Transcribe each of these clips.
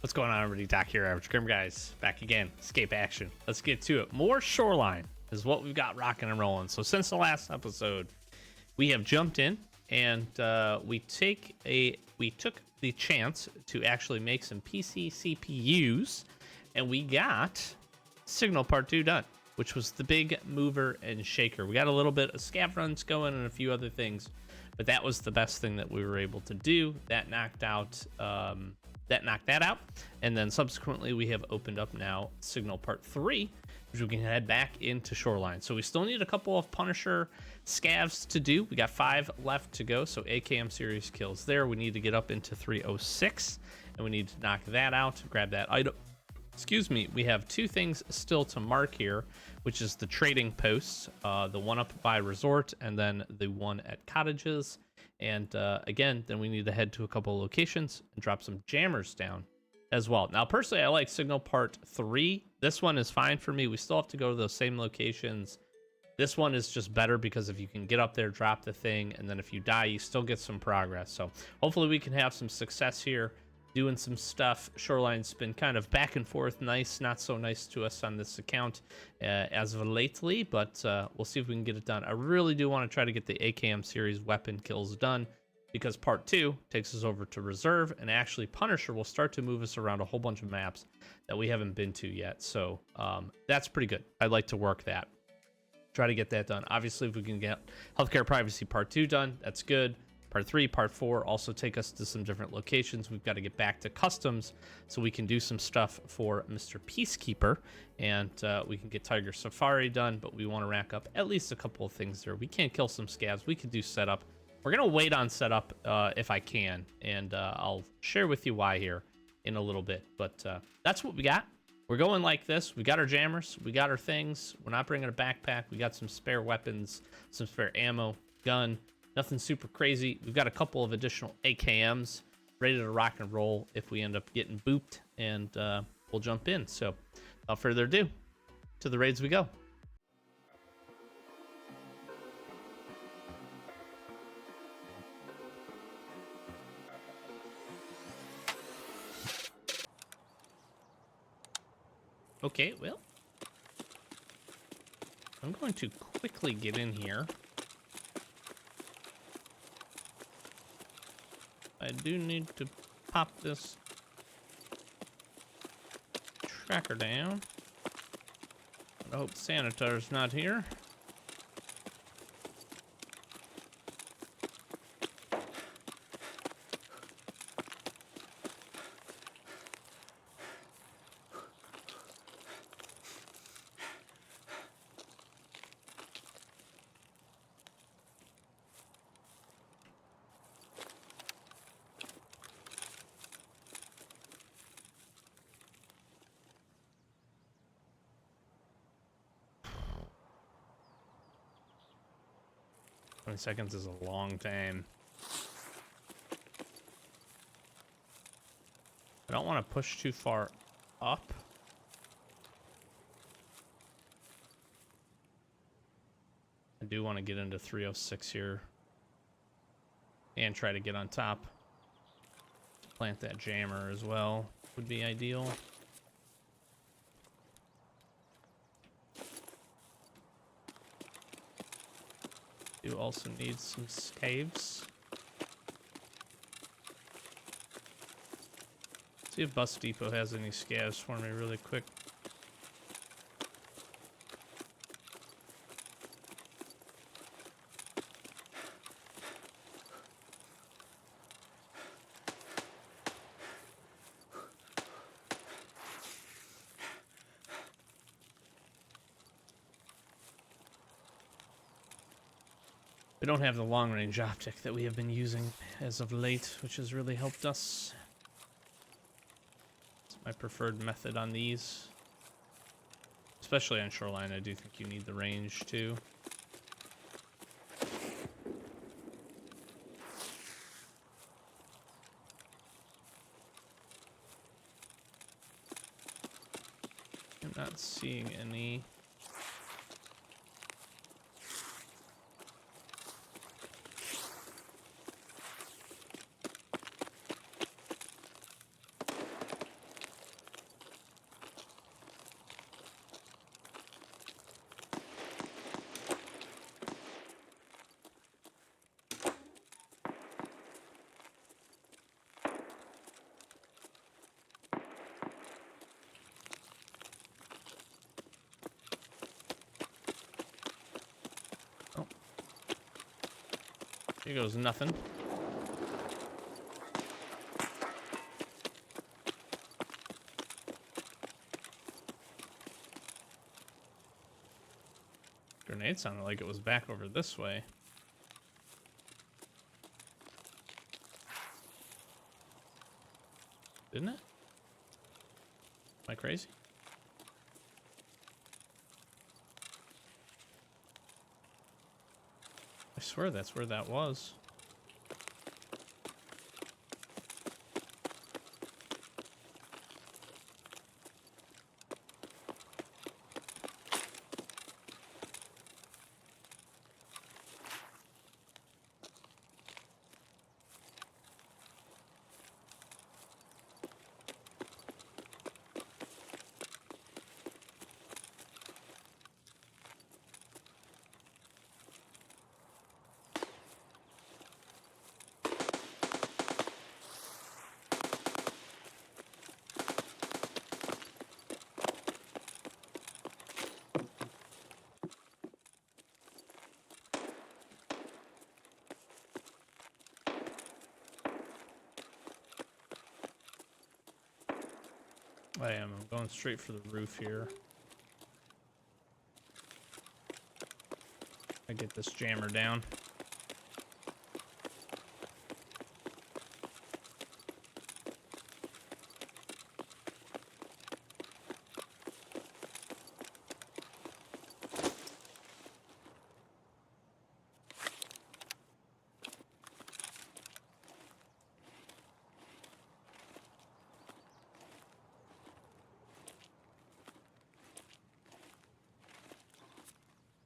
What's going on, everybody? Doc here, Average Grim Guys, back again. Escape action. Let's get to it. More Shoreline is what we've got rocking and rolling. So since the last episode, we have jumped in and we took the chance to actually make some PC CPUs, and we got Signal Part 2 done, which was the big mover and shaker. We got a little bit of scav runs going and a few other things, but that was the best thing that we were able to do. That knocked that out, and then subsequently we have opened up now Signal Part 3, which we can head back into Shoreline. So we still need a couple of Punisher scavs to do. We got 5 left to go, so AKM series kills there. We need to get up into 306, and we need to knock that out, grab that item. Excuse me, we have 2 things still to mark here, which is the trading posts, the one up by Resort and then the one at Cottages. And again, then we need to head to a couple of locations and drop some jammers down as well. Now, personally, I like Signal Part 3. This one is fine for me. We still have to go to those same locations. This one is just better because if you can get up there, drop the thing, and then if you die, you still get some progress. So hopefully we can have some success here doing some stuff. Shoreline's been kind of back and forth, nice, not so nice to us on this account as of lately, but we'll see if we can get it done. I really do want to try to get the AKM series weapon kills done, because Part 2 takes us over to Reserve, and actually Punisher will start to move us around a whole bunch of maps that we haven't been to yet. So that's pretty good. I'd like to work that. Try to get that done. Obviously, if we can get Healthcare Privacy Part 2 done, that's good. Part 3, Part 4 also take us to some different locations. We've got to get back to Customs so we can do some stuff for Mr. Peacekeeper, and we can get Tiger Safari done, but we want to rack up at least a couple of things there. We can't kill some scavs. We could do setup. We're going to wait on setup if I can, and I'll share with you why here in a little bit. But that's what we got. We're going like this. We got our jammers. We got our things. We're not bringing a backpack. We got some spare weapons, some spare ammo, gun. Nothing super crazy. We've got a couple of additional AKMs ready to rock and roll if we end up getting booped, and we'll jump in. So without further ado, to the raids we go. Okay, well, I'm going to quickly get in here. I do need to pop this tracker down. I hope Sanitar's not here. Seconds is a long time. I don't want to push too far up. I do want to get into 306 here and try to get on top. Plant that jammer as well would be ideal. Do also need some caves. See if Bus Depot has any scavs for me really quick. We don't have the long-range optic that we have been using as of late, which has really helped us. It's my preferred method on these. Especially on Shoreline, I do think you need the range too. I'm not seeing any. Here goes nothing. Grenade sounded like it was back over this way. Didn't it? Am I crazy? I swear that's where that was. I am. I'm going straight for the roof here. I get this jammer down.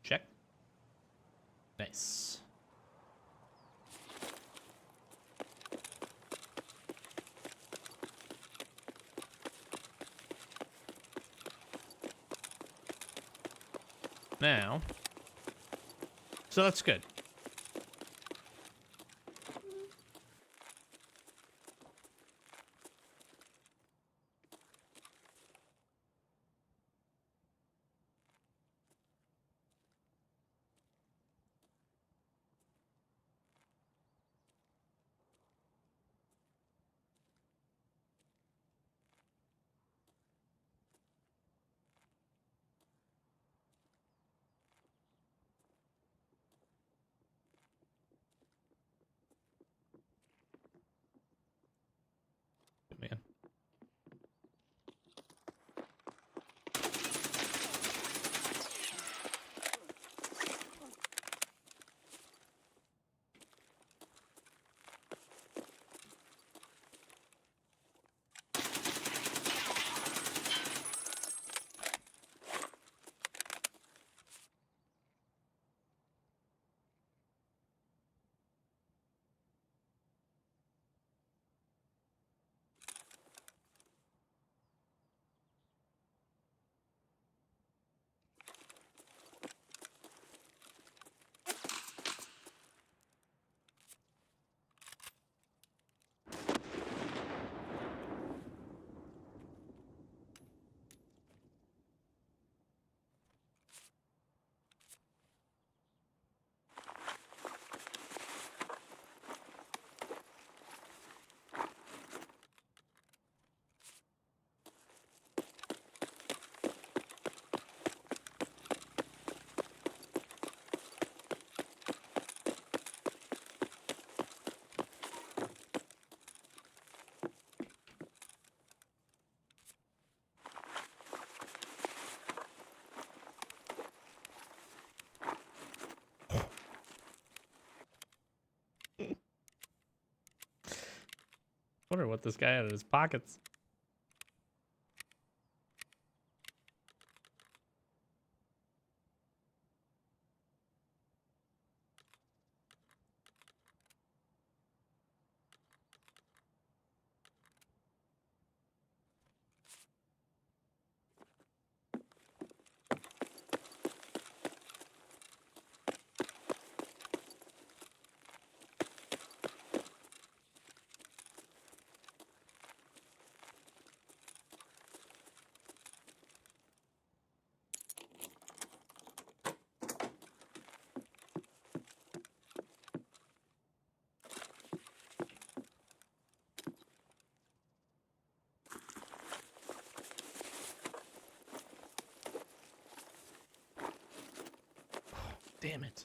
Check. Nice. Now, so that's good. Good man. Wonder what this guy had in his pockets. Damn it.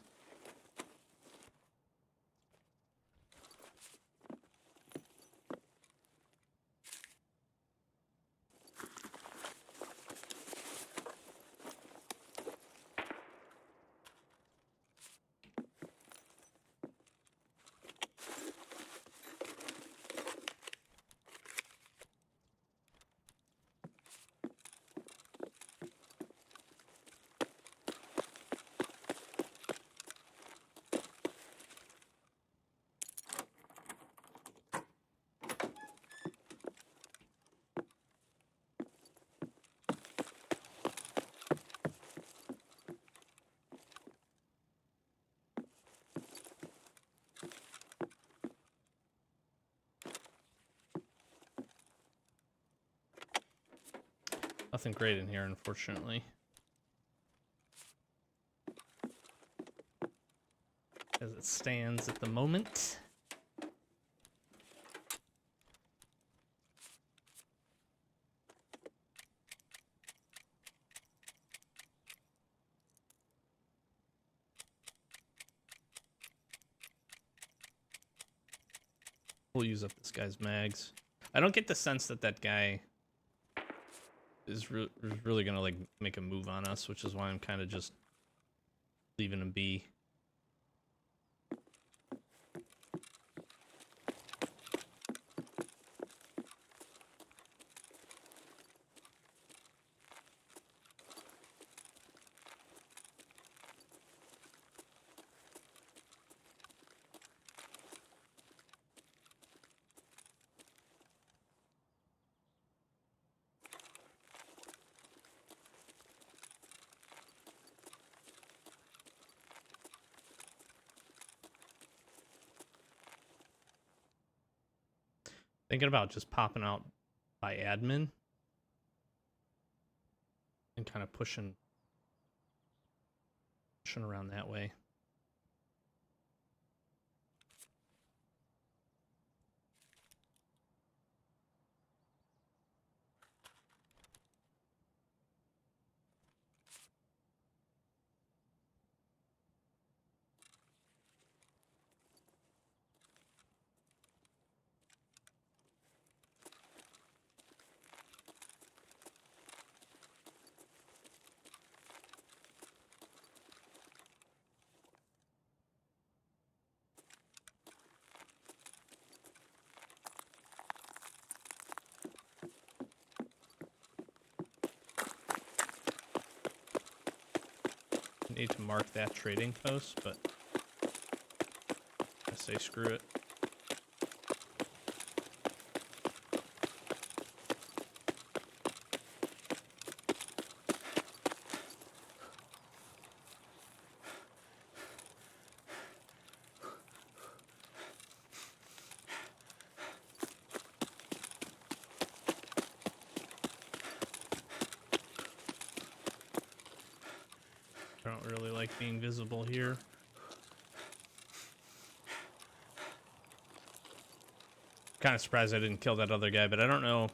Nothing great in here, unfortunately. As it stands at the moment. We'll use up this guy's mags. I don't get the sense that that guy is really gonna like make a move on us, which is why I'm kind of just leaving him be. Thinking about just popping out by admin and kind of pushing around that way. Need to mark that trading post, but I say screw it. I don't really like being visible here. Kind of surprised I didn't kill that other guy, but I don't know.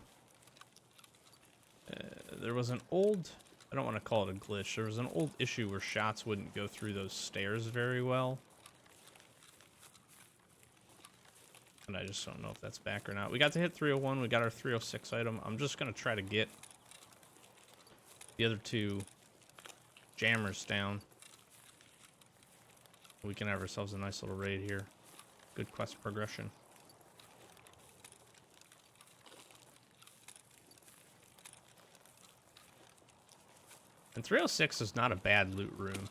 There was an old, I don't want to call it a glitch. There was an old issue where shots wouldn't go through those stairs very well. And I just don't know if that's back or not. We got to hit 301. We got our 306 item. I'm just going to try to get the other two jammers down. We can have ourselves a nice little raid here. Good quest progression. And 306 is not a bad loot room.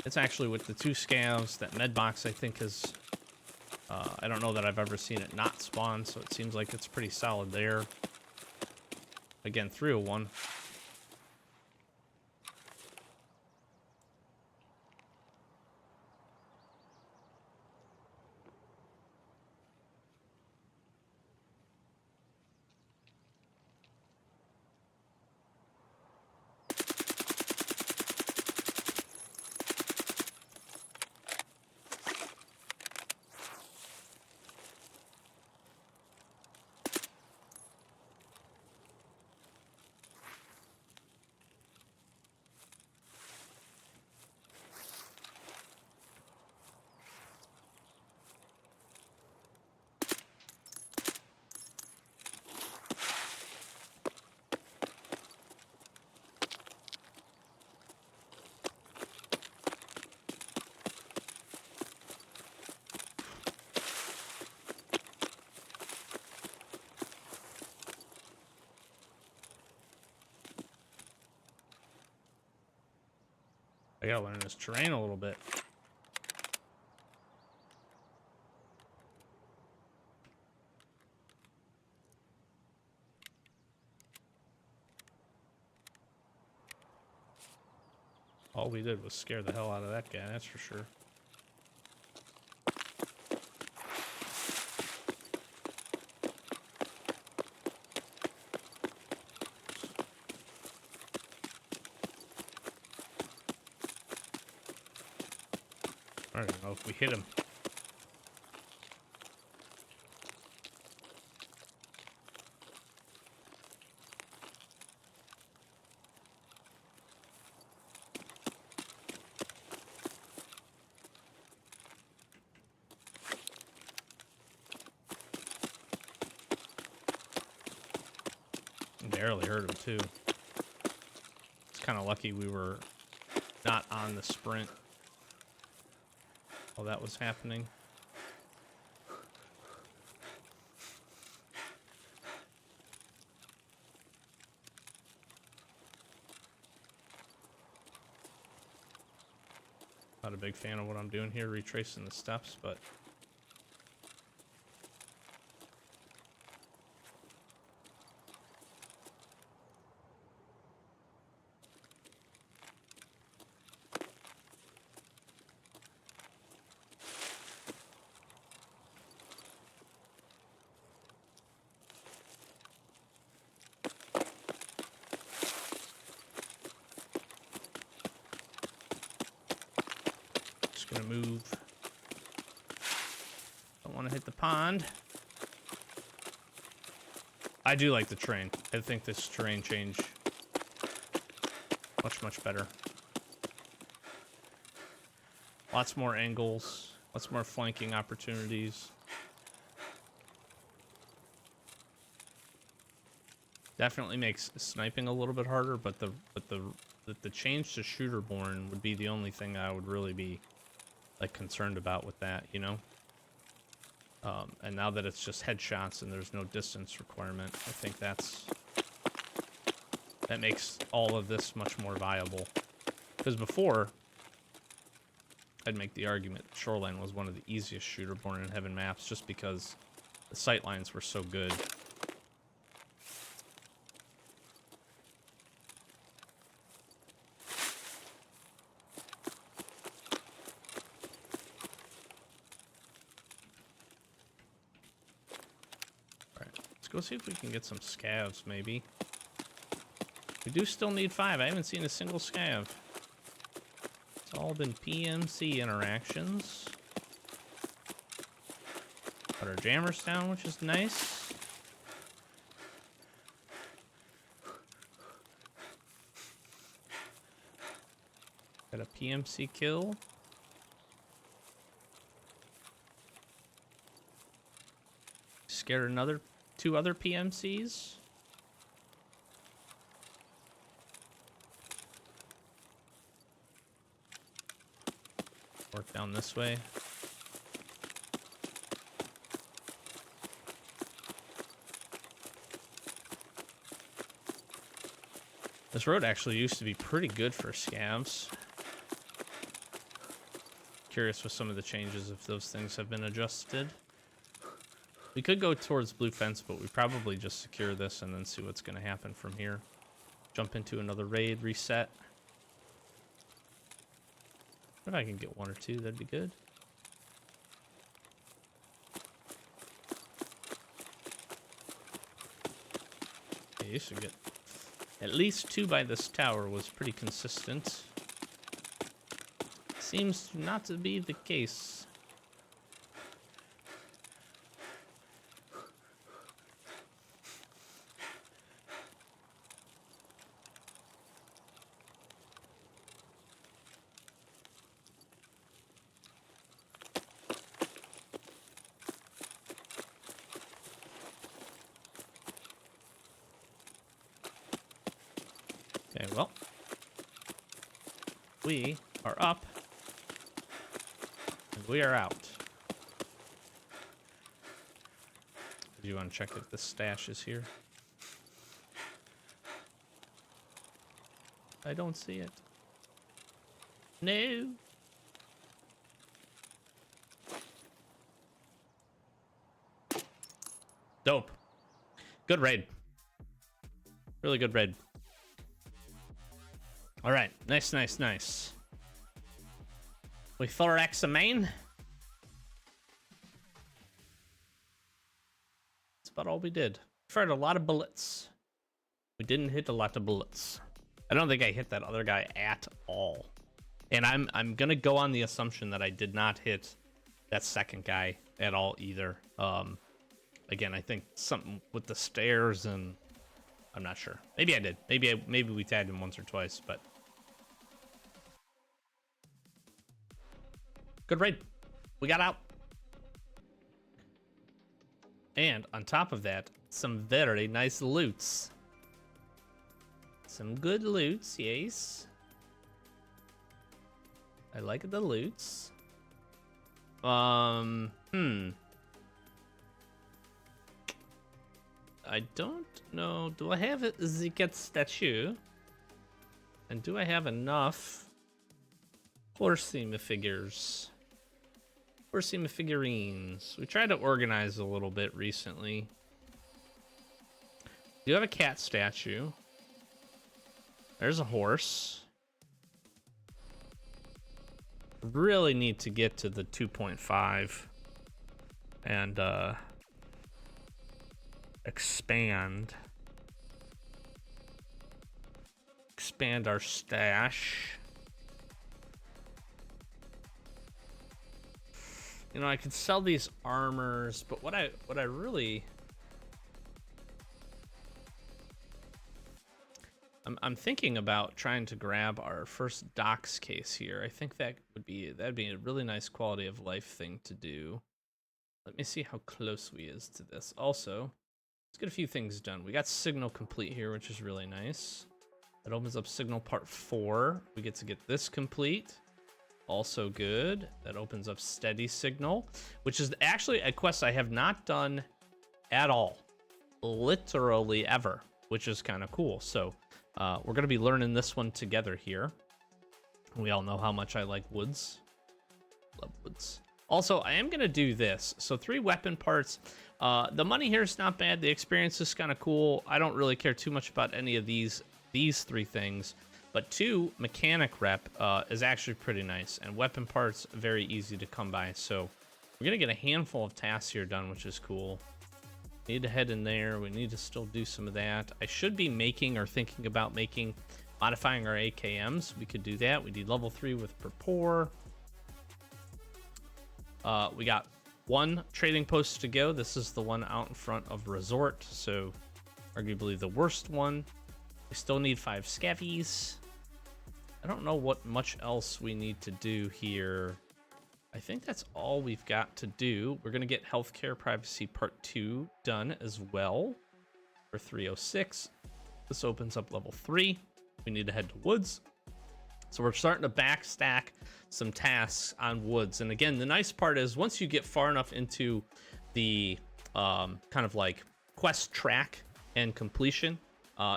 It's actually with the 2 scavs. That med box, I think, is... I don't know that I've ever seen it not spawn, so it seems like it's pretty solid there. Again, 301. I gotta learn this terrain a little bit. All we did was scare the hell out of that guy, that's for sure. I don't know if we hit him. Barely hurt him too. It's kind of lucky we were not on the sprint while that was happening. Not a big fan of what I'm doing here, retracing the steps, but gonna move. Don't want to hit the pond. I do like the terrain. I think this terrain change much better. Lots more angles, lots more flanking opportunities. Definitely makes sniping a little bit harder, but the change to shooter-born would be the only thing I would really be like concerned about with that, you know. And now that it's just headshots and there's no distance requirement, I think that makes all of this much more viable. Because before, I'd make the argument Shoreline was one of the easiest shooter-born in Heaven maps just because the sightlines were so good. Go see if we can get some scavs, maybe. We do still need 5. I haven't seen a single scav. It's all been PMC interactions. Put our jammers down, which is nice. Got a PMC kill. Scared another 2 other PMCs. Work down this way. This road actually used to be pretty good for scavs. Curious with some of the changes if those things have been adjusted. We could go towards blue fence, but we probably just secure this and then see what's going to happen from here. Jump into another raid, reset. If I can get 1 or 2, that'd be good. Yeah, you should get at least 2 by this tower was pretty consistent. Seems not to be the case. Okay, well, we are up, and we are out. Do you want to check if the stash is here? I don't see it. No. Dope. Good raid. Really good raid. All right. Nice, nice, nice. We 4x a main. That's about all we did. Fired a lot of bullets. We didn't hit a lot of bullets. I don't think I hit that other guy at all. And I'm gonna go on the assumption that I did not hit that second guy at all either. Again, I think something with the stairs, and I'm not sure. Maybe I did. Maybe we tagged him once or twice, but good raid. We got out. And on top of that, some very nice loots. Some good loots, yes. I like the loots. I don't know. Do I have a Ziket statue? And do I have enough Horsema figures? Horsema figurines. We tried to organize a little bit recently. Do you have a cat statue? There's a horse. Really need to get to the 2.5 and expand our stash. You know, I could sell these armors, but what I really I'm thinking about trying to grab our first docks case here. I think that'd be a really nice quality of life thing to do. Let me see how close we is to this. Also, let's get a few things done. We got signal complete here, which is really nice. That opens up signal part 4. We get to get this complete. Also good. That opens up steady signal, which is actually a quest I have not done at all. Literally ever, which is kind of cool. So we're going to be learning this one together here. We all know how much I like woods. Love woods. Also, I am going to do this. So 3 weapon parts. The money here is not bad. The experience is kind of cool. I don't really care too much about any of these 3 things. But 2, mechanic rep is actually pretty nice. And weapon parts, very easy to come by. So we're going to get a handful of tasks here done, which is cool. Need to head in there. We need to still do some of that. I should be making or thinking about modifying our AKMs. We could do that. We need level 3 with Purpore. We got 1 trading post to go. This is the one out in front of Resort, so arguably the worst one. We still need 5 scabbies. I don't know what much else we need to do here. I think that's all we've got to do. We're going to get Healthcare Privacy Part 2 done as well for 306. This opens up level 3. We need to head to Woods. So we're starting to backstack some tasks on Woods. And again, the nice part is once you get far enough into the kind of like quest track and completion,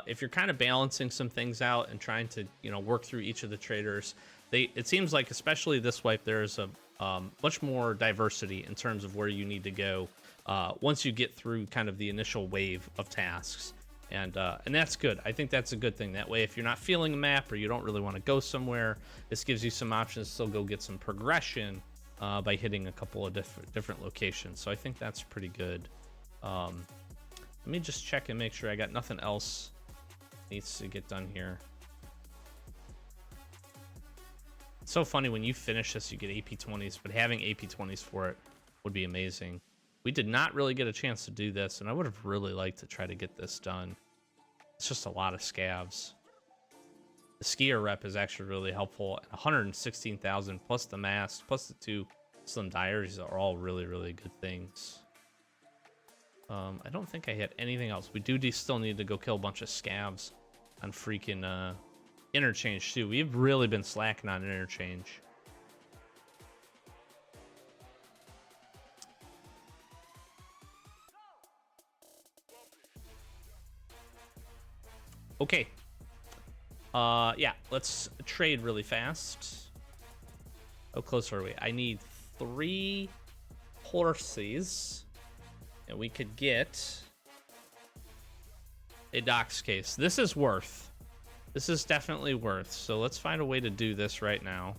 if you're kind of balancing some things out and trying to, work through each of the traders, it seems like, especially this wipe, there's a much more diversity in terms of where you need to go once you get through kind of the initial wave of tasks. And that's good. I think that's a good thing. That way, if you're not feeling a map or you don't really want to go somewhere, this gives you some options to still go get some progression by hitting a couple of different locations. So I think that's pretty good. Let me just check and make sure I got nothing else needs to get done here. It's so funny when you finish this, you get AP20s, but having AP20s for it would be amazing. We did not really get a chance to do this, and I would have really liked to try to get this done. It's just a lot of scavs. The skier rep is actually really helpful. 116,000 plus the mask, plus the 2 slim diaries are all really, really good things. I don't think I hit anything else. We do still need to go kill a bunch of scavs on freaking interchange too. We've really been slacking on interchange. Okay. Yeah, let's trade really fast. How close are we? I need 3 horses, and we could get a docks case. This is worth. This is definitely worth. So let's find a way to do this right now.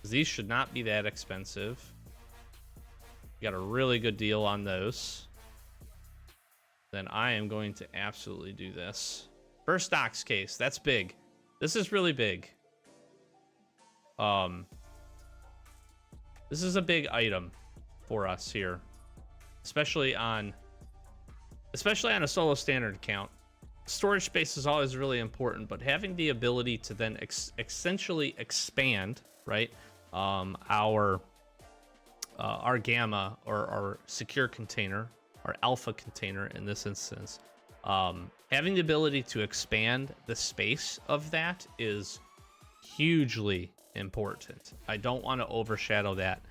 These should not be that expensive. We got a really good deal on those. Then I am going to absolutely do this. First docks case. That's big. This is really big. This is a big item for us here, especially on a solo standard account. Storage space is always really important, but having the ability to then essentially expand, right, our gamma or our secure container, our alpha container in this instance, having the ability to expand the space of that is hugely important. I don't want to overshadow that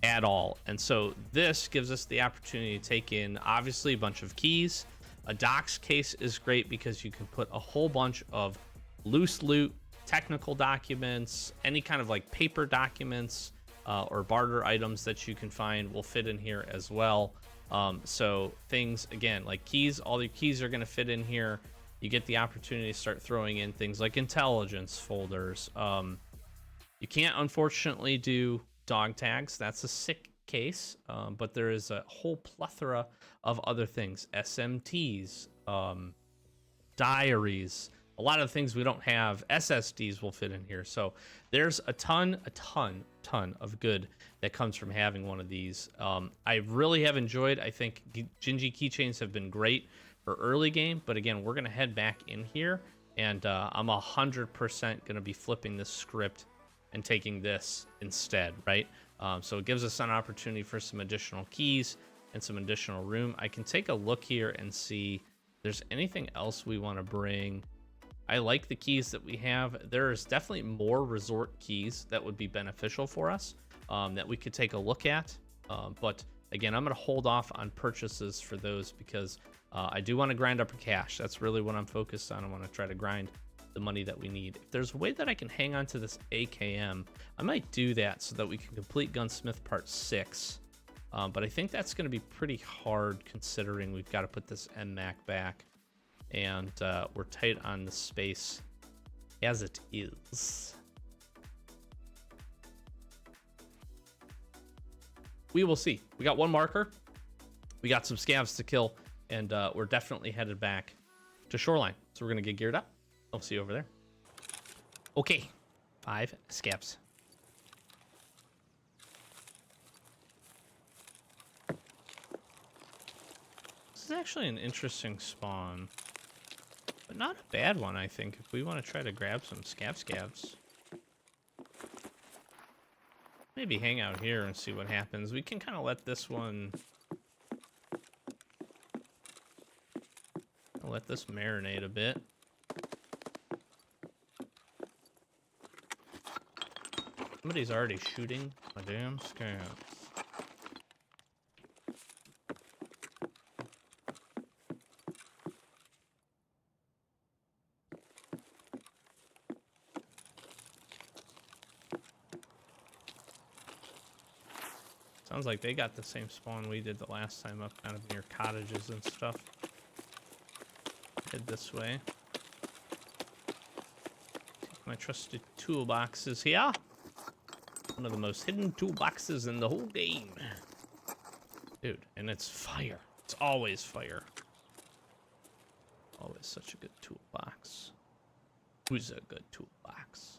at all. And so this gives us the opportunity to take in, obviously, a bunch of keys. A docs case is great because you can put a whole bunch of loose loot, technical documents, any kind of like paper documents or barter items that you can find will fit in here as well. So things, again, like keys, all the keys are going to fit in here. You get the opportunity to start throwing in things like intelligence folders. You can't, unfortunately, do dog tags. That's a sick case, but there is a whole plethora of other things. SMTs, diaries, a lot of things we don't have. SSDs will fit in here. So there's a ton of good that comes from having one of these. I really have enjoyed. I think Gingy keychains have been great for early game, but again, we're going to head back in here, and I'm 100% going to be flipping this script and taking this instead, right? So it gives us an opportunity for some additional keys and some additional room. I can take a look here and see if there's anything else we want to bring. I like the keys that we have. There's definitely more resort keys that would be beneficial for us that we could take a look at. But again, I'm going to hold off on purchases for those because I do want to grind up our cash. That's really what I'm focused on. I want to try to grind the money that we need. If there's a way that I can hang on to this AKM, I might do that so that we can complete Gunsmith Part 6. But I think that's going to be pretty hard considering we've got to put this MMAC back. And we're tight on the space as it is. We will see. We got one marker. We got some scavs to kill. And we're definitely headed back to Shoreline. So we're going to get geared up. I'll see you over there. Okay. 5 scavs. This is actually an interesting spawn. But not a bad one, I think, if we want to try to grab some scavs. Maybe hang out here and see what happens. We can kind of let this one... let this marinate a bit. Somebody's already shooting my damn scavs. Sounds like they got the same spawn we did the last time up kind of near cottages and stuff. Head this way. Take my trusted toolboxes here. One of the most hidden toolboxes in the whole game. Dude, and it's fire. It's always fire. Always such a good toolbox. Who's a good toolbox?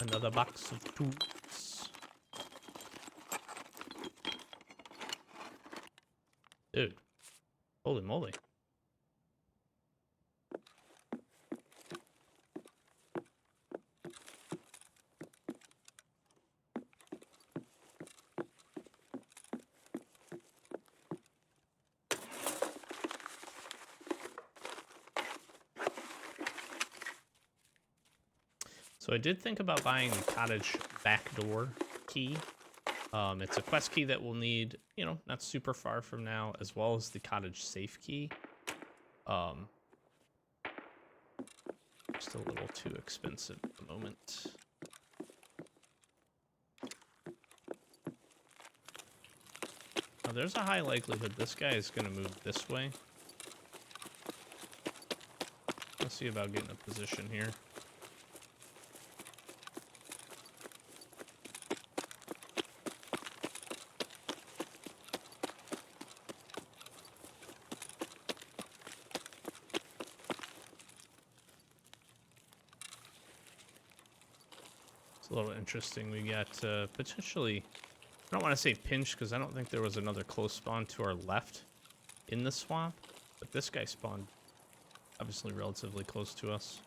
Another box of tools. Dude. Holy moly. So I did think about buying the cottage backdoor key. It's a quest key that we'll need, you know, not super far from now, as well as the cottage safe key. Just a little too expensive at the moment. Now, there's a high likelihood this guy is going to move this way. Let's see about getting a position here. A little interesting. We got potentially, I don't want to say pinched because I don't think there was another close spawn to our left in the swamp, but this guy spawned obviously relatively close to us.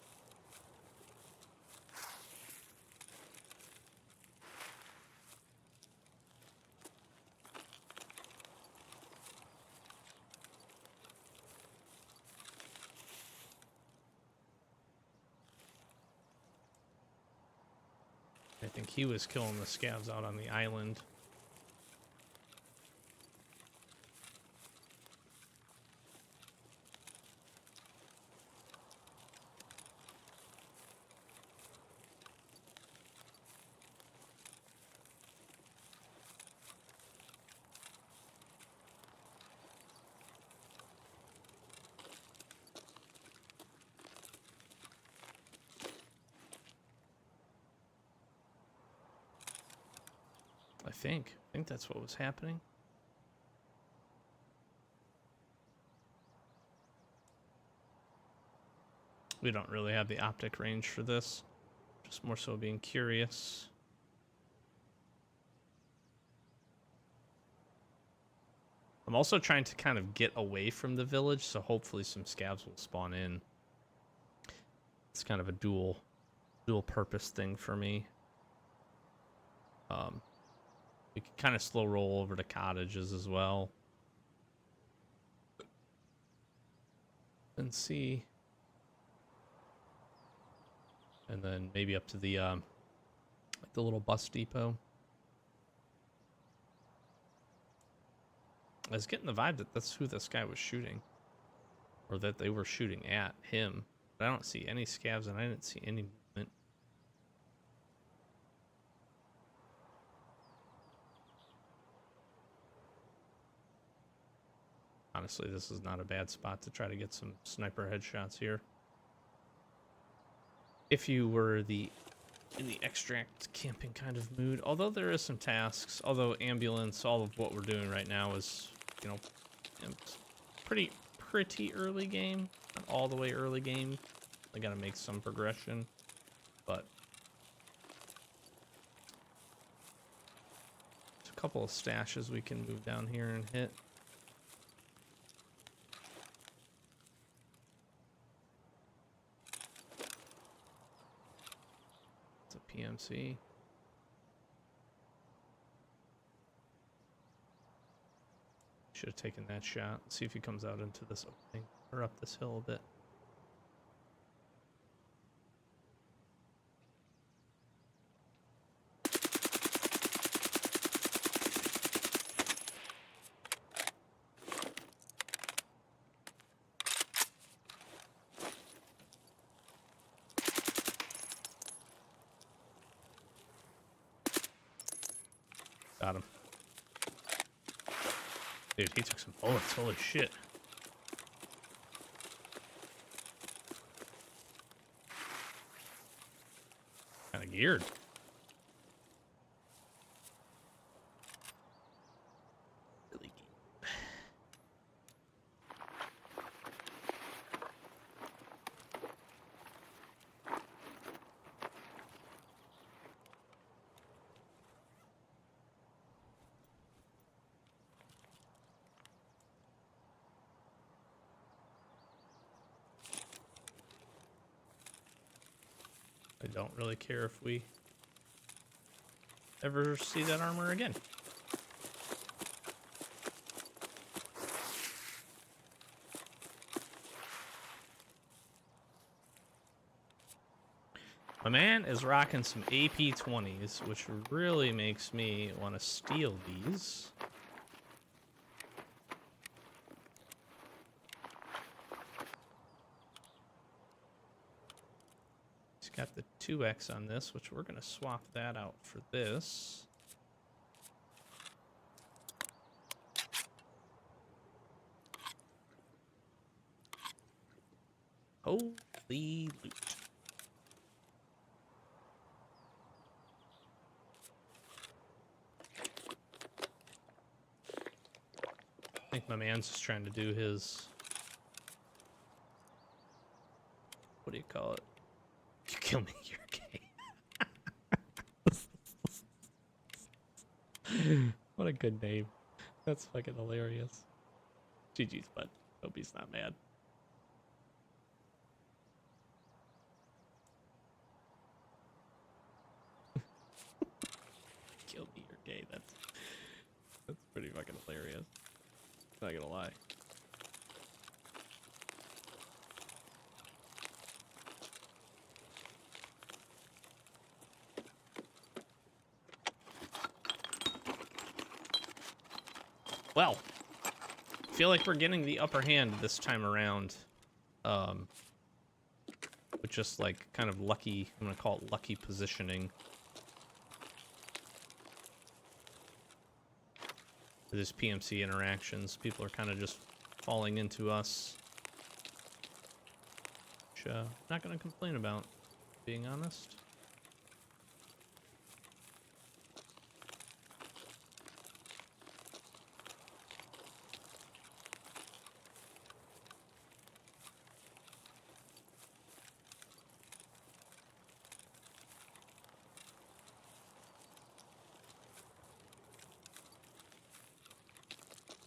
I think he was killing the scavs out on the island. I think that's what was happening. We don't really have the optic range for this. Just more so being curious. I'm also trying to kind of get away from the village, so hopefully some scavs will spawn in. It's kind of a dual purpose thing for me. We can kind of slow roll over to cottages as well. And see. And then maybe up to the like the little bus depot. I was getting the vibe that that's who this guy was shooting. Or that they were shooting at him. But I don't see any scavs and I didn't see any movement. Honestly, this is not a bad spot to try to get some sniper headshots here. If you were in the extract camping kind of mood, although there is some tasks, although ambulance, all of what we're doing right now is, you know, pretty early game, not all the way early game. I gotta make some progression, but there's a couple of stashes we can move down here and hit. PMC. Should have taken that shot. See if he comes out into this opening or up this hill a bit. Got him. Dude, he took some bullets. Holy shit. Kind of geared. Really geared. I don't really care if we ever see that armor again. My man is rocking some AP-20s, which really makes me want to steal these. He's got the 2X on this, which we're going to swap that out for this. Holy loot. I think my man's just trying to do his... What do you call it? You kill me, you're gay. What a good name. That's fucking hilarious. GG's, bud. Hope he's not mad. Kill me, you're gay. That's pretty fucking hilarious. Not gonna lie. Well, I feel like we're getting the upper hand this time around. With just like kind of lucky, I'm gonna call it lucky positioning. For this PMC interactions, people are kind of just falling into us. Which, not gonna complain about, being honest.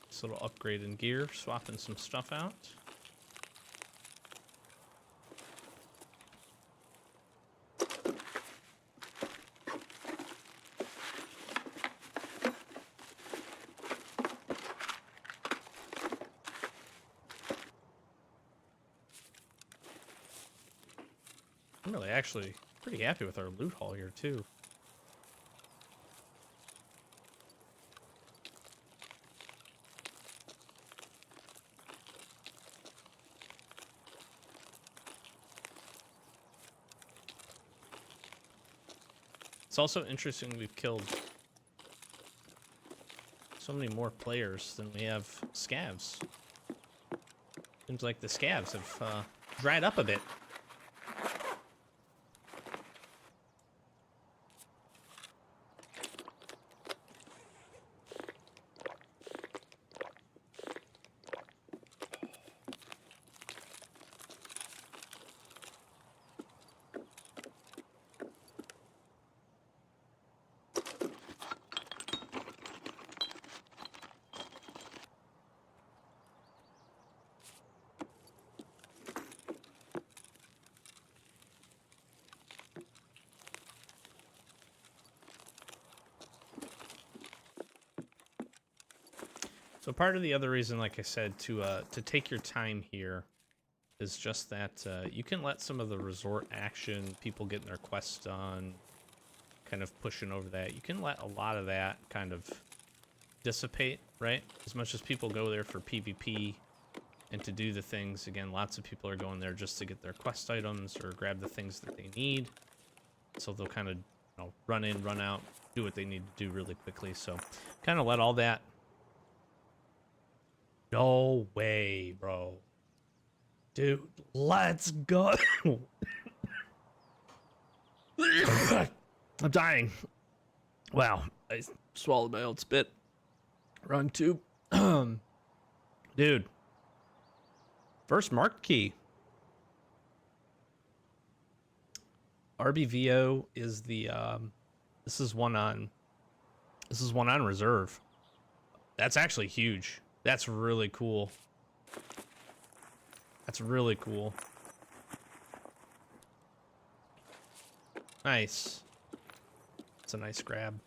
This little upgrade in gear, swapping some stuff out. I'm really actually pretty happy with our loot haul here too. It's also interesting we've killed so many more players than we have scavs. Seems like the scavs have dried up a bit. So part of the other reason, like I said, to take your time here is just that you can let some of the resort action, people getting their quests done, kind of pushing over that. You can let a lot of that kind of dissipate, right? As much as people go there for PvP and to do the things, again, lots of people are going there just to get their quest items or grab the things that they need. So they'll kind of, you know, run in, run out, do what they need to do really quickly. So kind of let all that... No way, bro. Dude, let's go. I'm dying. Wow, I swallowed my own spit. Wrong tube. Dude. First marked key. RBVO is the this is one on reserve. That's actually huge. That's really cool. That's really cool. Nice. It's a nice grab.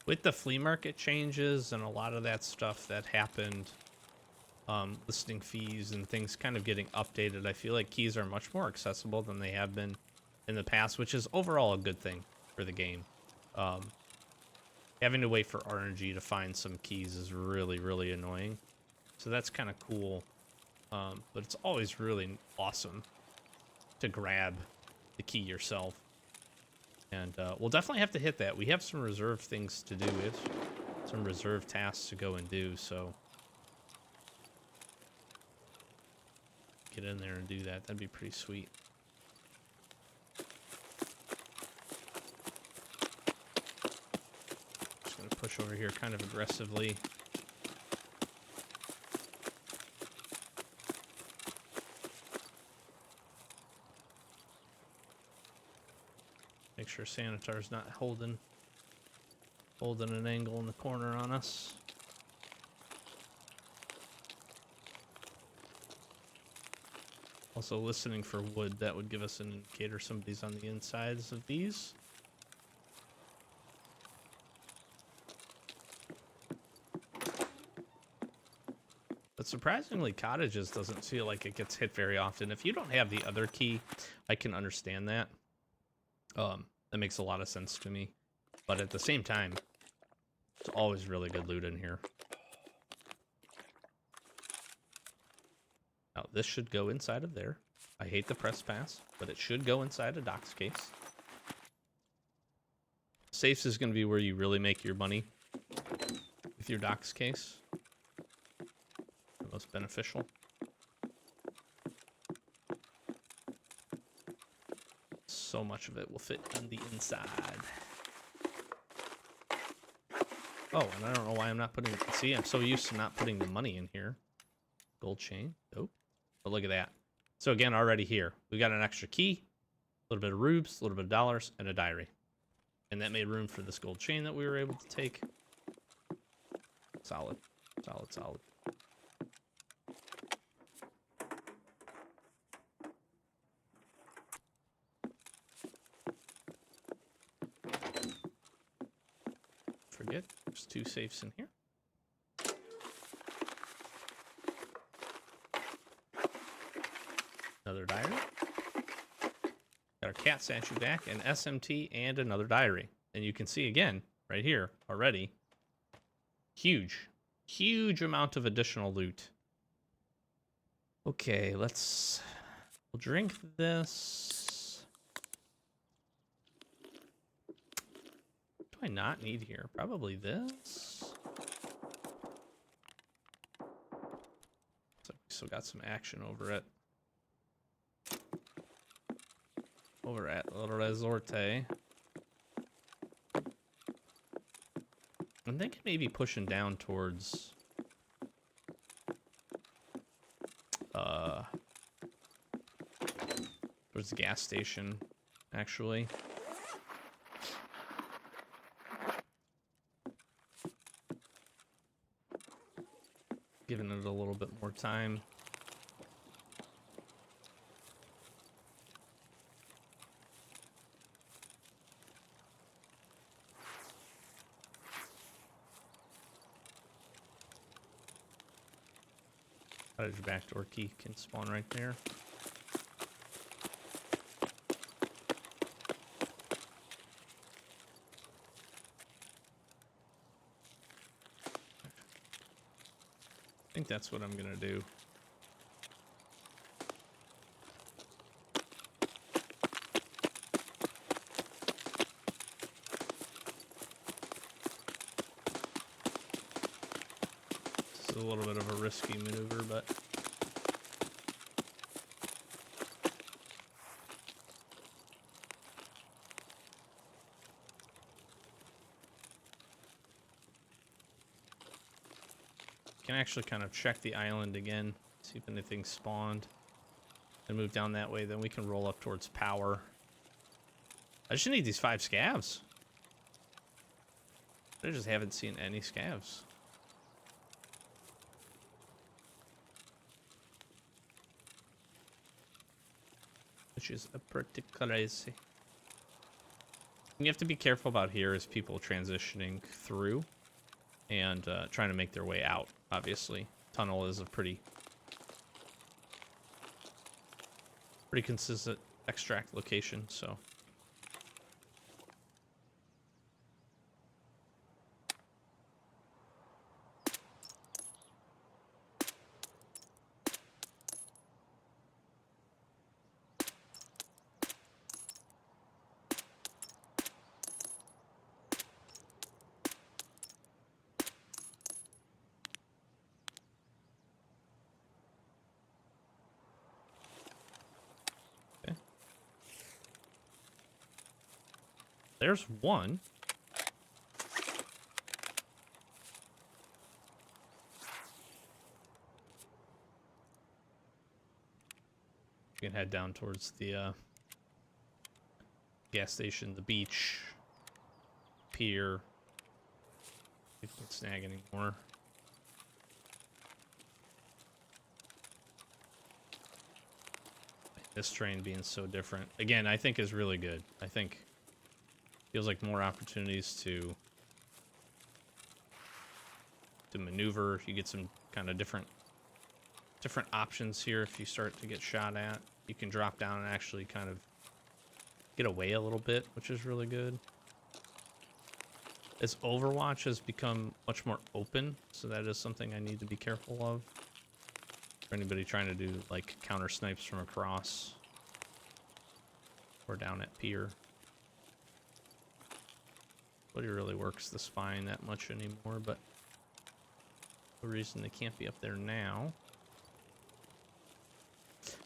with the flea market changes and a lot of that stuff that happened, listing fees and things kind of getting updated, I feel like keys are much more accessible than they have been in the past, which is overall a good thing for the game. Having to wait for RNG to find some keys is really, really annoying. So that's kind of cool. But it's always really awesome to grab the key yourself. And we'll definitely have to hit that. We have some reserved things to do. We have some reserved tasks to go and do, so get in there and do that. That'd be pretty sweet. Just gonna push over here kind of aggressively. Make sure Sanitar's not holding an angle in the corner on us. Also listening for wood, that would give us an indicator somebody's on the insides of these. But surprisingly, cottages doesn't feel like it gets hit very often. If you don't have the other key, I can understand that. That makes a lot of sense to me. But at the same time, it's always really good loot in here. Now, this should go inside of there. I hate the press pass, but it should go inside a Doc's case. Safes is going to be where you really make your money with your Doc's case. The most beneficial. So much of it will fit on the inside. Oh, and I don't know why I'm not putting... See, I'm so used to not putting the money in here. Gold chain. Nope. But look at that. So again, already here, we got an extra key, a little bit of rubes, a little bit of dollars, and a diary. And that made room for this gold chain that we were able to take. Solid. Solid, solid. Forget, there's 2 safes in here. Another diary. Got our cat statue back, an SMT, and another diary. And you can see again, right here, already, huge amount of additional loot. Okay, we'll drink this. What do I not need here? Probably this. So we still got some action over it. Over at El Resorte. I'm thinking maybe pushing down towards the gas station, actually. Giving it a little bit more time. Cottage backdoor key can spawn right there. I think that's what I'm gonna do. This is a little bit of a risky maneuver, but can actually kind of check the island again, see if anything spawned, and move down that way. Then we can roll up towards power. I just need these 5 scavs. I just haven't seen any scavs. Which is a pretty crazy. You have to be careful about here as people transitioning through and trying to make their way out, obviously. Tunnel is a pretty consistent extract location, so... There's one. You can head down towards the gas station, the beach, pier. See if we can snag any more. This train being so different. Again, I think is really good. I think feels like more opportunities to maneuver. You get some kind of different options here. If you start to get shot at, you can drop down and actually kind of get away a little bit, which is really good. As Overwatch has become much more open, so that is something I need to be careful of. For anybody trying to do like counter snipes from across or down at pier. Nobody really works the spine that much anymore, but no reason they can't be up there now.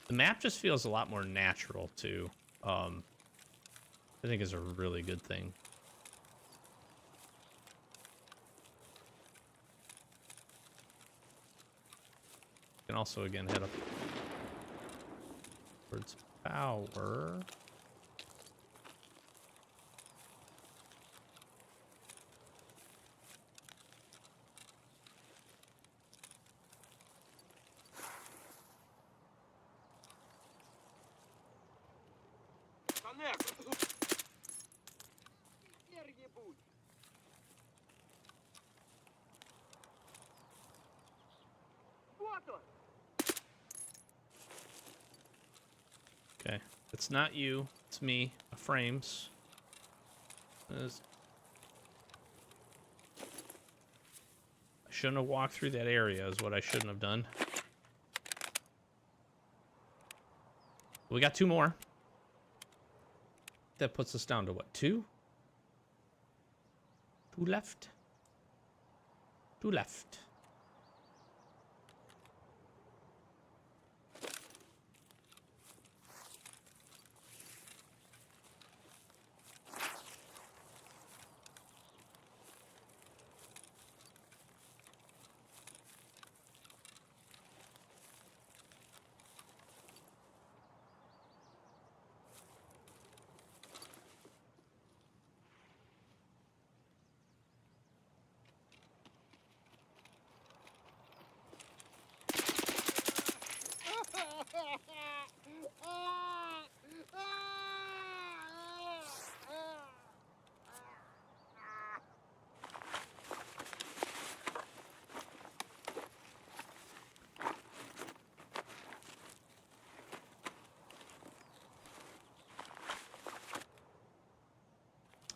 The map just feels a lot more natural too. I think is a really good thing. You can also again head up towards power. Okay, it's not you, it's me. Frames. I shouldn't have walked through that area is what I shouldn't have done. We got two more. That puts us down to what, two? Two left. Two left.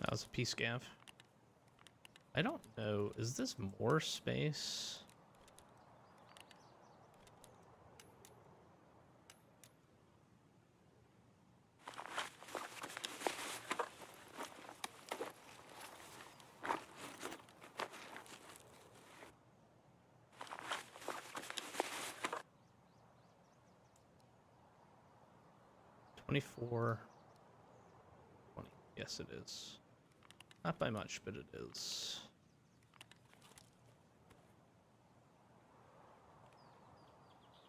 That was a P-scav. I don't know. Is this more space? $24. $20. Yes, it is. Not by much, but it is.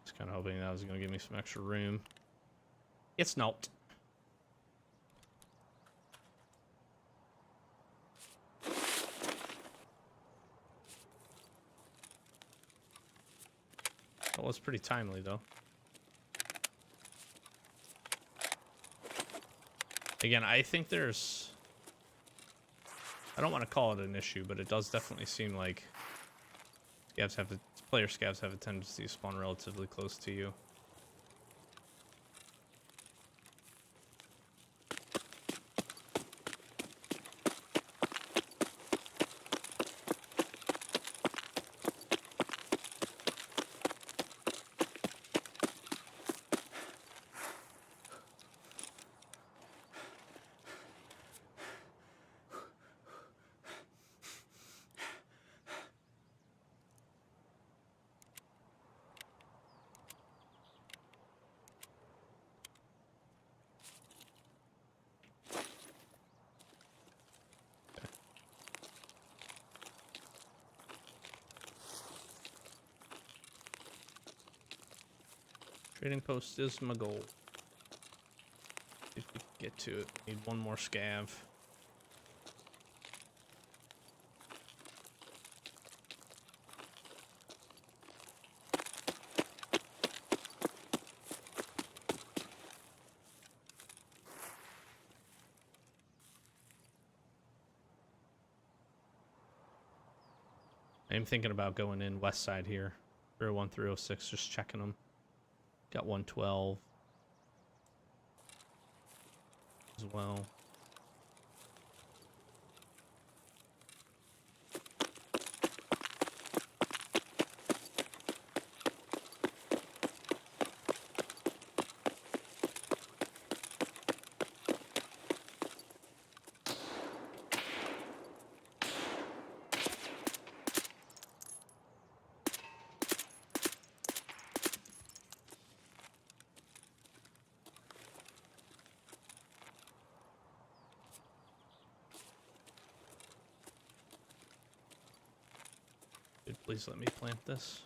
Just kind of hoping that was going to give me some extra room. It's not. That was pretty timely, though. Again, I think there's I don't want to call it an issue, but it does definitely seem like player scavs have a tendency to spawn relatively close to you. Trading post is my goal. If we can get to it, need one more scav. I'm thinking about going in west side here. 301, 306, just checking them. Got 112 as well. Dude, please let me plant this.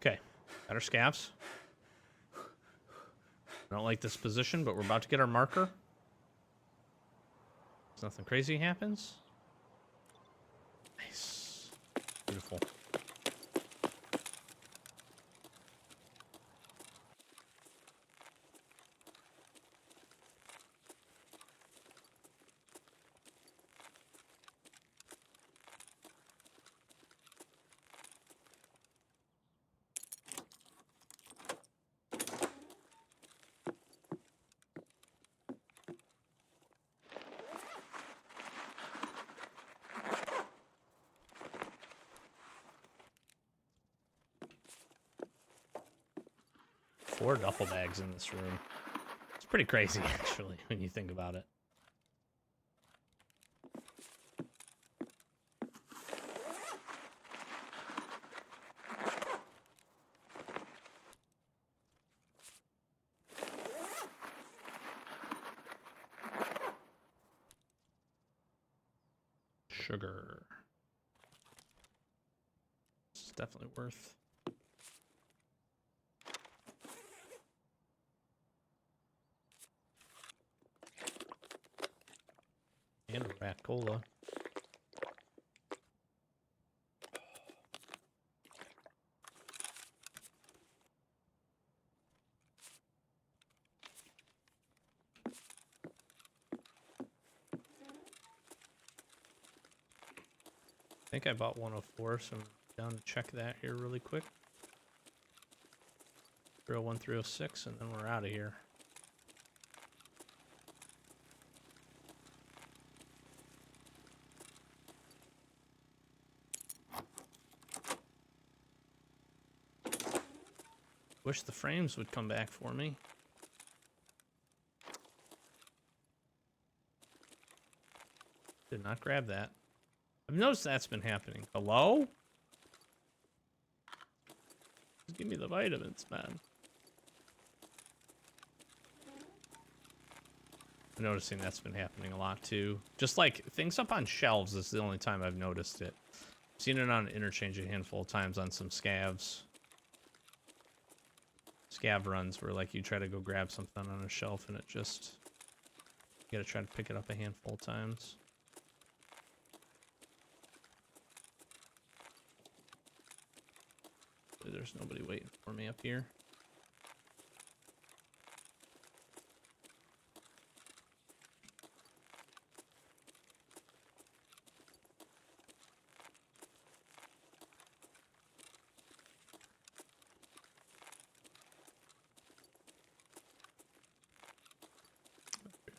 Okay, got our scavs. I don't like this position, but we're about to get our marker. If nothing crazy happens. Nice. Beautiful. Four duffel bags in this room. It's pretty crazy, actually, when you think about it. Sugar. It's definitely worth. And a rat cola. I think I bought 104, so I'm down to check that here really quick. 301, 306, and then we're out of here. Wish the frames would come back for me. Did not grab that. I've noticed that's been happening. Hello? Just give me the vitamins, man. I'm noticing that's been happening a lot too. Just like things up on shelves is the only time I've noticed it. I've seen it on interchange a handful of times on some scavs. scav runs where like you try to go grab something on a shelf and it just, you gotta try to pick it up a handful of times. There's nobody waiting for me up here.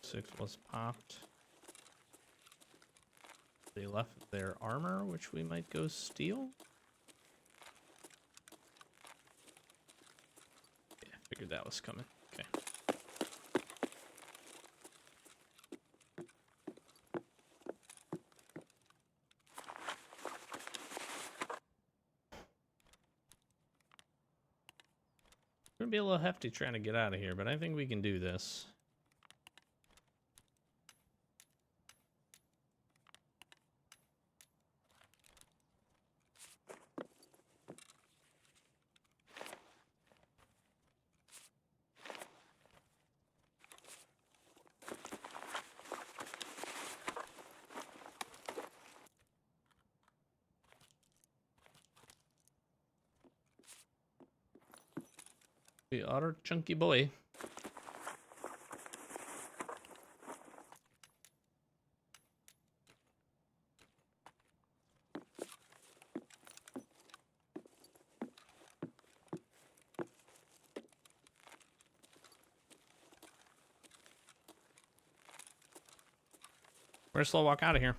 Six was popped. They left their armor, which we might go steal. Yeah, figured that was coming. Okay. Gonna be a little hefty trying to get out of here, but I think we can do this. The otter chunky boy. We're slow walk out of here.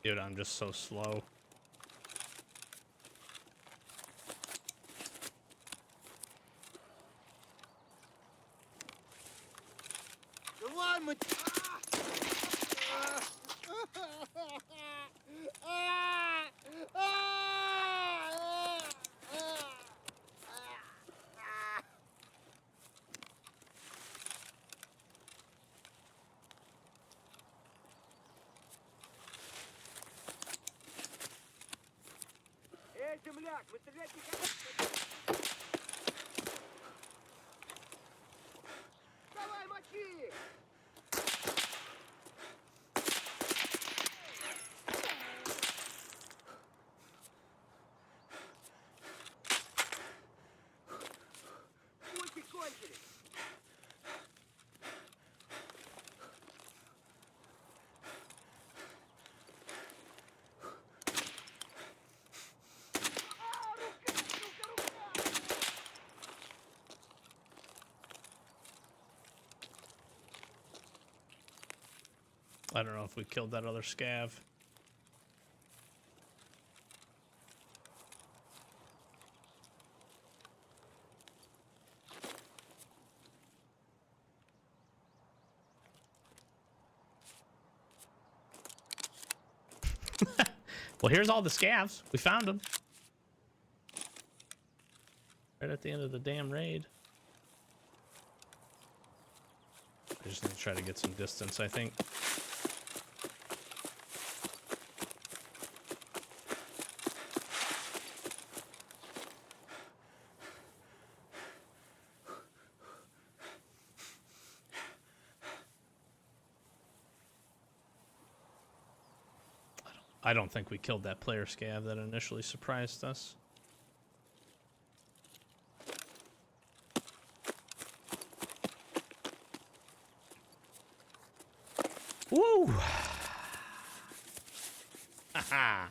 Dude, I'm just so slow. Земляк, мы стрелять не хотим. Давай, мочи! Пульки кончились. I don't know if we killed that other scav. Well, here's all the scavs. We found them. Right at the end of the damn raid. I just need to try to get some distance, I think. I don't think we killed that player scav that initially surprised us. Woo! Haha!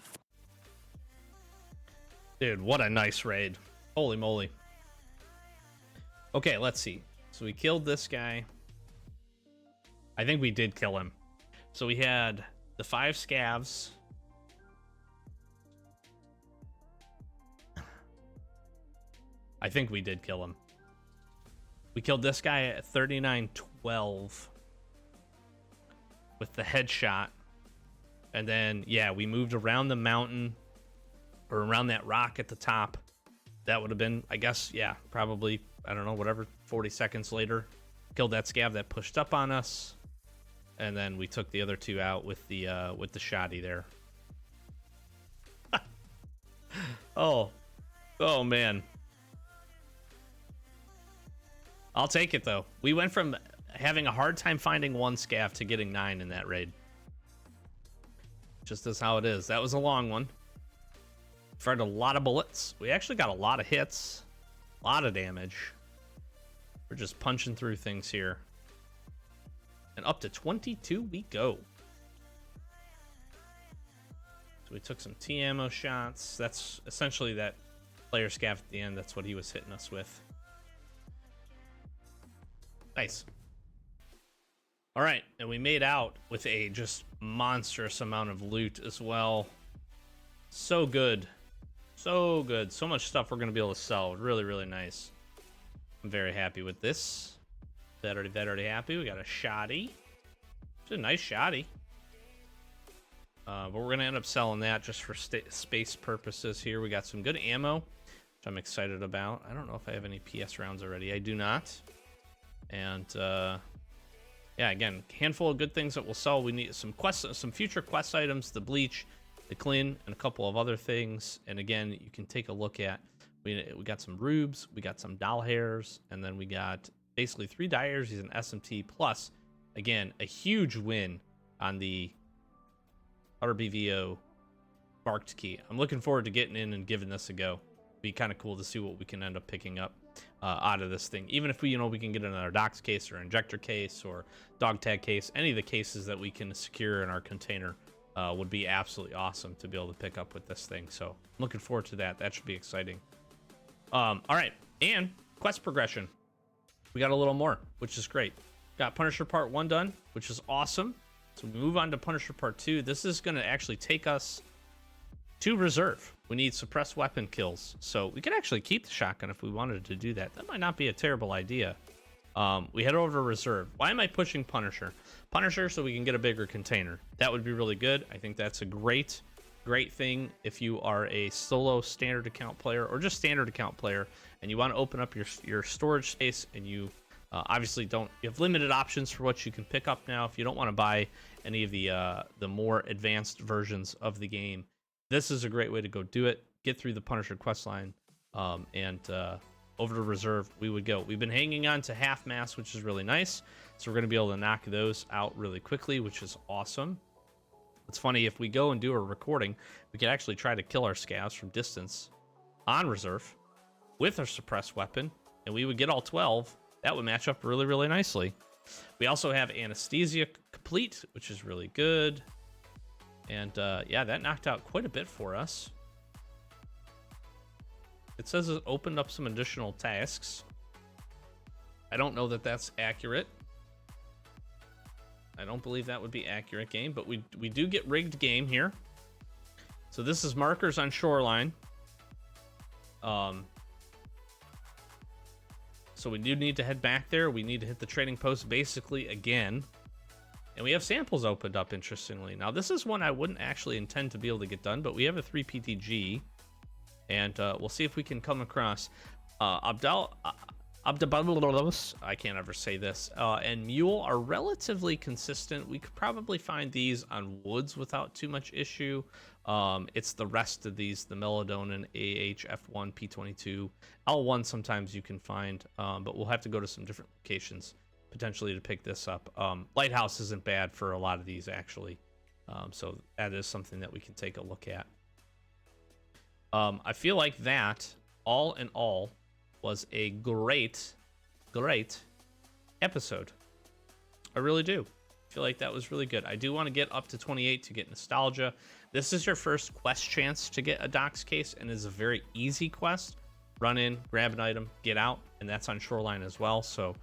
Dude, what a nice raid. Holy moly. Okay, let's see. So we killed this guy. I think we did kill him. So we had the 5 scavs. I think we did kill him. We killed this guy at 3912 with the headshot. And then, yeah, we moved around the mountain or around that rock at the top. That would have been, I guess, yeah, probably, I don't know, whatever, 40 seconds later. Killed that scav that pushed up on us. And then we took the other 2 out with the shotty there. Oh man. I'll take it, though. We went from having a hard time finding 1 scav to getting 9 in that raid. Just as how it is. That was a long one. Fired a lot of bullets. We actually got a lot of hits. A lot of damage. We're just punching through things here. And up to 22 we go. So we took some T-ammo shots. That's essentially that player scav at the end. That's what he was hitting us with. Nice. All right, and we made out with a just monstrous amount of loot as well. So good. So good. So much stuff we're going to be able to sell. Really, really nice. I'm very happy with this. That already happy. We got a shotty. It's a nice shotty. But we're going to end up selling that just for space purposes here. We got some good ammo, which I'm excited about. I don't know if I have any PS rounds already. I do not. And yeah, again, handful of good things that we'll sell. We need some future quest items, the bleach, the clean, and a couple of other things. And again, you can take a look at, we got some rubes, we got some doll hairs, and then we got basically 3 dyers, he's an SMT, plus, again, a huge win on the RBVO marked key. I'm looking forward to getting in and giving this a go. Be kind of cool to see what we can end up picking up out of this thing. Even if we can get another docs case or injector case or dog tag case, any of the cases that we can secure in our container would be absolutely awesome to be able to pick up with this thing. So I'm looking forward to that. That should be exciting. All right, and quest progression. We got a little more, which is great. Got Punisher Part 1 done, which is awesome. So we move on to Punisher Part 2. This is going to actually take us to reserve. We need suppressed weapon kills. So we could actually keep the shotgun if we wanted to do that. That might not be a terrible idea. We head over to reserve. Why am I pushing Punisher? Punisher so we can get a bigger container. That would be really good. I think that's a great thing if you are a solo standard account player or just standard account player and you want to open up your storage space and you obviously you have limited options for what you can pick up now. If you don't want to buy any of the more advanced versions of the game, this is a great way to go do it. Get through the Punisher questline, and over to reserve we would go. We've been hanging on to half mass, which is really nice. So we're going to be able to knock those out really quickly, which is awesome. It's funny, if we go and do a recording, we could actually try to kill our scavs from distance on reserve with our suppressed weapon, and we would get all 12. That would match up really, really nicely. We also have anesthesia complete, which is really good. And yeah, that knocked out quite a bit for us. It says it opened up some additional tasks. I don't know that that's accurate. I don't believe that would be accurate, game, but we do get rigged game here. So this is markers on shoreline. So we do need to head back there. We need to hit the trading post basically again. And we have samples opened up, interestingly. Now, this is one I wouldn't actually intend to be able to get done, but we have a 3 PTG. And we'll see if we can come across Abdabalos, I can't ever say this, and Mule are relatively consistent. We could probably find these on woods without too much issue. It's the rest of these, the Melatonin, AH, F1, P22, L1 sometimes you can find, but we'll have to go to some different locations potentially to pick this up. Lighthouse isn't bad for a lot of these, actually. So that is something that we can take a look at. I feel like that, all in all, was a great episode. I really do. I feel like that was really good. I do want to get up to 28 to get nostalgia. This is your first quest chance to get a docs case, and is a very easy quest. Run in, grab an item, get out, and that's on shoreline as well. So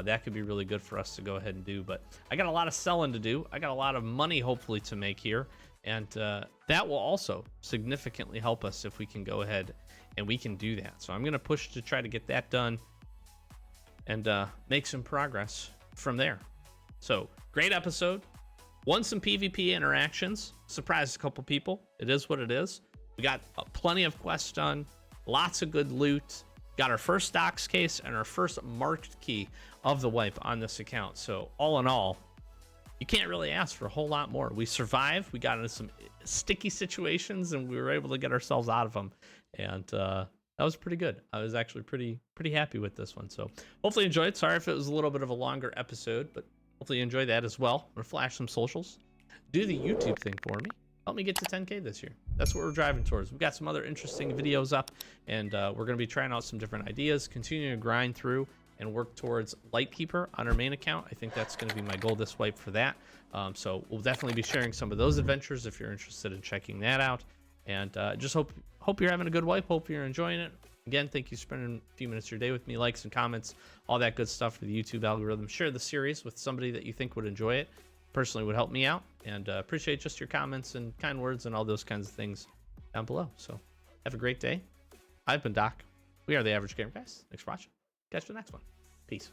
that could be really good for us to go ahead and do. But I got a lot of selling to do. I got a lot of money hopefully to make here, and that will also significantly help us if we can go ahead and we can do that. So I'm going to push to try to get that done and make some progress from there. So great episode. Won some PvP interactions. Surprised a couple people. It is what it is. We got plenty of quests done. Lots of good loot. Got our first docs case and our first marked key of the wipe on this account. So all in all, you can't really ask for a whole lot more. We survived. We got into some sticky situations and we were able to get ourselves out of them. And that was pretty good. I was actually pretty happy with this one. So hopefully you enjoyed. Sorry if it was a little bit of a longer episode, but hopefully you enjoyed that as well. I'm gonna flash some socials. Do the YouTube thing for me. Help me get to 10K this year. That's what we're driving towards. We've got some other interesting videos up, and we're gonna be trying out some different ideas, continuing to grind through and work towards Lightkeeper on our main account. I think that's gonna be my goal this wipe for that. So we'll definitely be sharing some of those adventures if you're interested in checking that out. And just hope you're having a good wipe. Hope you're enjoying it. Again, thank you for spending a few minutes of your day with me. Likes and comments, all that good stuff for the YouTube algorithm. Share the series with somebody that you think would enjoy it. Personally would help me out. And appreciate just your comments and kind words and all those kinds of things down below. So have a great day. I've been Doc. We are the Average Gamer Guys. Thanks for watching. Catch you in the next one. Peace.